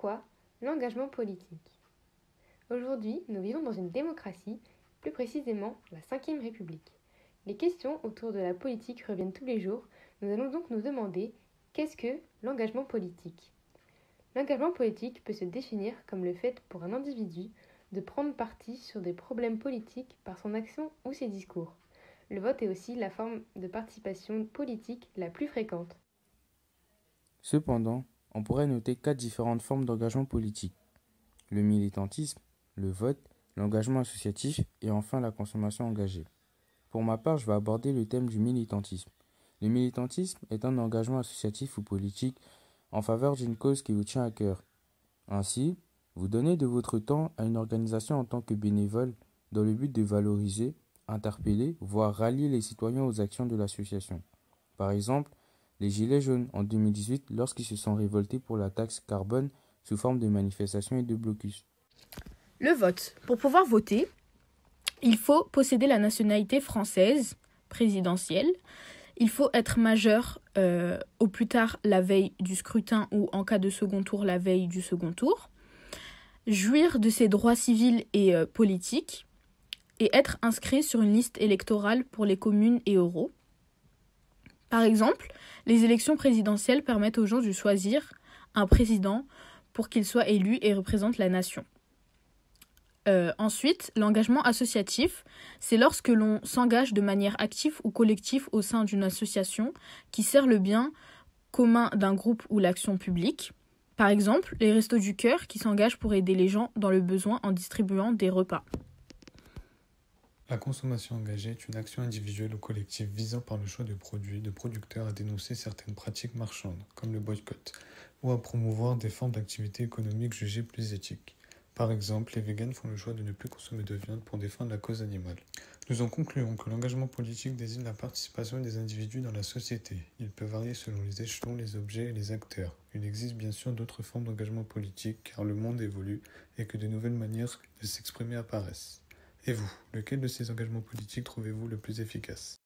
quoi l'engagement politique? Aujourd'hui, nous vivons dans une démocratie, plus précisément la Ve République. Les questions autour de la politique reviennent tous les jours. Nous allons donc nous demander qu'est-ce que l'engagement politique? L'engagement politique peut se définir comme le fait pour un individu de prendre parti sur des problèmes politiques par son action ou ses discours. Le vote est aussi la forme de participation politique la plus fréquente. Cependant, on pourrait noter 4 différentes formes d'engagement politique: le militantisme, le vote, l'engagement associatif et enfin la consommation engagée. Pour ma part, je vais aborder le thème du militantisme. Le militantisme est un engagement associatif ou politique en faveur d'une cause qui vous tient à cœur. Ainsi, vous donnez de votre temps à une organisation en tant que bénévole dans le but de valoriser, interpeller, voire rallier les citoyens aux actions de l'association. Par exemple, les Gilets jaunes en 2018 lorsqu'ils se sont révoltés pour la taxe carbone sous forme de manifestations et de blocus. Le vote. Pour pouvoir voter, il faut posséder la nationalité française présidentielle. Il faut être majeur au plus tard la veille du scrutin ou en cas de second tour la veille du second tour. Jouir de ses droits civils et politiques et être inscrit sur une liste électorale pour les communes et euros. Par exemple, les élections présidentielles permettent aux gens de choisir un président pour qu'il soit élu et représente la nation. Ensuite, l'engagement associatif, c'est lorsque l'on s'engage de manière active ou collective au sein d'une association qui sert le bien commun d'un groupe ou l'action publique. Par exemple, les Restos du Cœur qui s'engagent pour aider les gens dans le besoin en distribuant des repas. La consommation engagée est une action individuelle ou collective visant par le choix de produits, de producteurs à dénoncer certaines pratiques marchandes, comme le boycott, ou à promouvoir des formes d'activité économique jugées plus éthiques. Par exemple, les végans font le choix de ne plus consommer de viande pour défendre la cause animale. Nous en concluons que l'engagement politique désigne la participation des individus dans la société. Il peut varier selon les échelons, les objets et les acteurs. Il existe bien sûr d'autres formes d'engagement politique car le monde évolue et que de nouvelles manières de s'exprimer apparaissent. Et vous, lequel de ces engagements politiques trouvez-vous le plus efficace ?